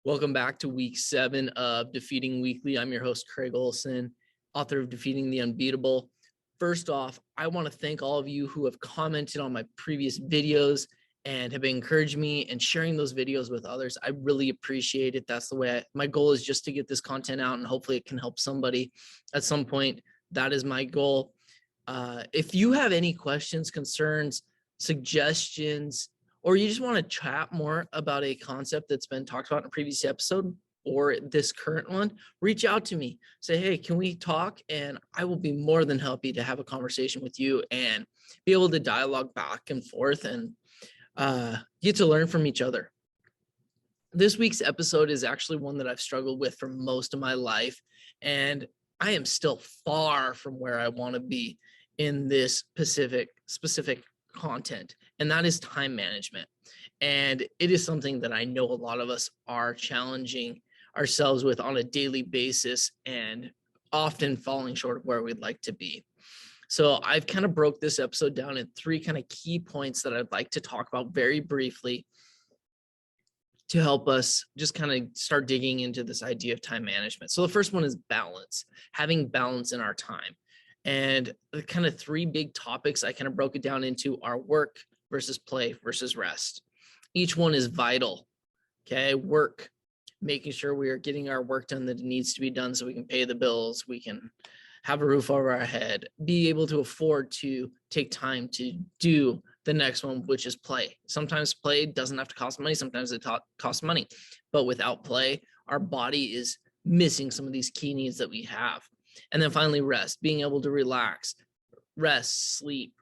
Welcome back to week 7 of Defeating Weekly. I'm your host, Craig Olson, author of Defeating the Unbeatable. First off, I want to thank all of you who have commented on my previous videos and have encouraged me and sharing those videos with others. I really appreciate it. That's the way my goal is, just to get this content out, and hopefully it can help somebody at some point. That is my goal. If you have any questions, concerns, suggestions, or you just want to chat more about a concept that's been talked about in a previous episode or this current one, reach out to me. Say, hey, can we talk? And I will be more than happy to have a conversation with you and be able to dialogue back and forth and get to learn from each other. This week's episode is actually one that I've struggled with for most of my life, and I am still far from where I want to be in this specific content, and that is time management. And it is something that I know a lot of us are challenging ourselves with on a daily basis and often falling short of where we'd like to be. So I've kind of broke this episode down in 3 kind of key points that I'd like to talk about very briefly to help us just kind of start digging into this idea of time management. So the first one is balance, having balance in our time. And the kind of 3 big topics I kind of broke it down into are work versus play versus rest. Each one is vital. Okay, work, making sure we are getting our work done that needs to be done so we can pay the bills, we can have a roof over our head, be able to afford to take time to do the next one, which is play. Sometimes play doesn't have to cost money. Sometimes it costs money. But without play, our body is missing some of these key needs that we have. And then finally, rest, being able to relax, rest, sleep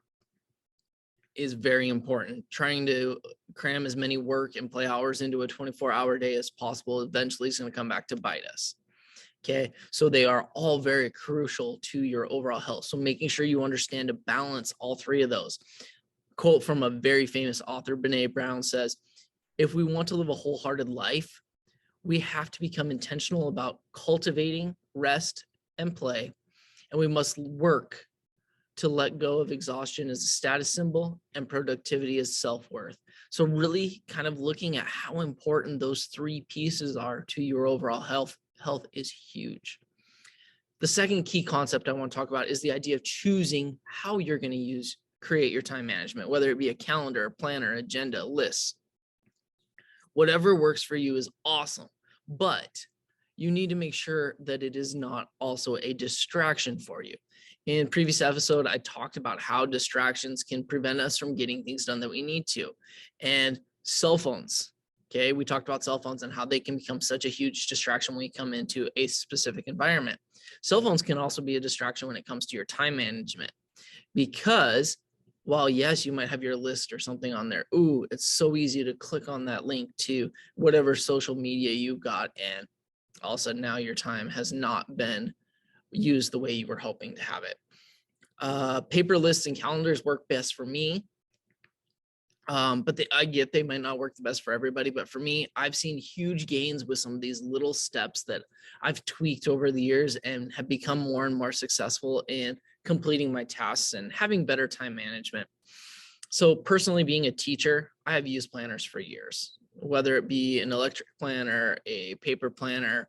is very important. Trying to cram as many work and play hours into a 24-hour day as possible eventually is going to come back to bite us. Okay, so they are all very crucial to your overall health. So making sure you understand to balance all 3 of those. Quote from a very famous author, Brené Brown, says, if we want to live a wholehearted life, we have to become intentional about cultivating rest and play, and we must work to let go of exhaustion as a status symbol and productivity as self-worth. So really kind of looking at how important those 3 pieces are to your overall health is huge. The second key concept I want to talk about is the idea of choosing how you're going to create your time management, whether it be a calendar, a planner, agenda, lists. Whatever works for you is awesome, but you need to make sure that it is not also a distraction for you. In previous episode, I talked about how distractions can prevent us from getting things done that we need to. And cell phones, okay, we talked about cell phones and how they can become such a huge distraction when you come into a specific environment. Cell phones can also be a distraction when it comes to your time management, because while yes, you might have your list or something on there, ooh, it's so easy to click on that link to whatever social media you've got, and all of a sudden now your time has not been used the way you were hoping to have it. Paper lists and calendars work best for me. But I get they might not work the best for everybody, but for me, I've seen huge gains with some of these little steps that I've tweaked over the years and have become more and more successful in completing my tasks and having better time management. So personally, being a teacher, I have used planners for years, whether it be an electric planner, a paper planner,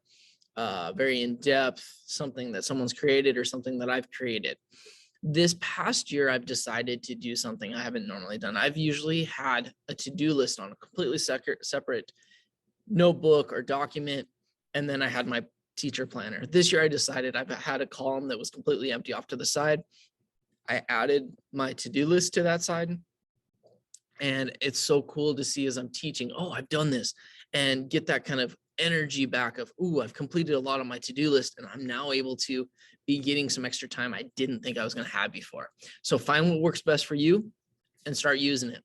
very in-depth, something that someone's created or something that I've created. This past year, I've decided to do something I haven't normally done. I've usually had a to-do list on a completely separate notebook or document, and then I had my teacher planner. This year, I decided I've had a column that was completely empty off to the side. I added my to-do list to that side, and it's so cool to see as I'm teaching, oh, I've done this, and get that kind of energy back of, ooh, I've completed a lot on my to-do list, and I'm now able to be getting some extra time I didn't think I was going to have before. So find what works best for you and start using it.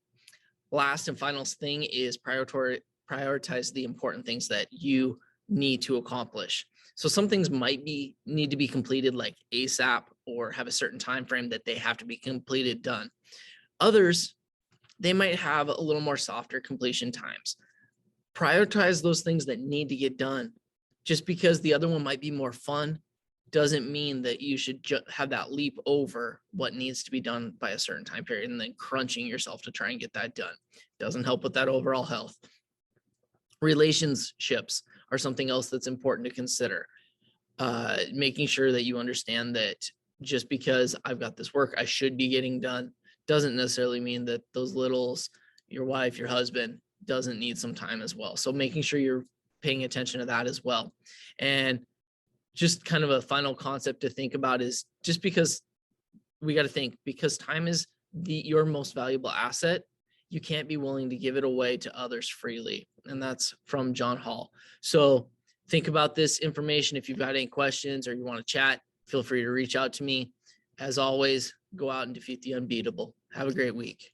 Last and final thing is prioritize the important things that you need to accomplish. So some things might need to be completed like ASAP or have a certain time frame that they have to be completed, done. Others, they might have a little more softer completion times. Prioritize those things that need to get done. Just because the other one might be more fun doesn't mean that you should have that leap over what needs to be done by a certain time period and then crunching yourself to try and get that done. Doesn't help with that overall health. Relationships are something else that's important to consider. Making sure that you understand that just because I've got this work I should be getting done doesn't necessarily mean that those littles, your wife, your husband, doesn't need some time as well. So making sure you're paying attention to that as well. And just kind of a final concept to think about is just because we got to think, because time is your most valuable asset, you can't be willing to give it away to others freely. And that's from John Hall. So think about this information. If you've got any questions or you want to chat, feel free to reach out to me. As always, go out and defeat the unbeatable. Have a great week.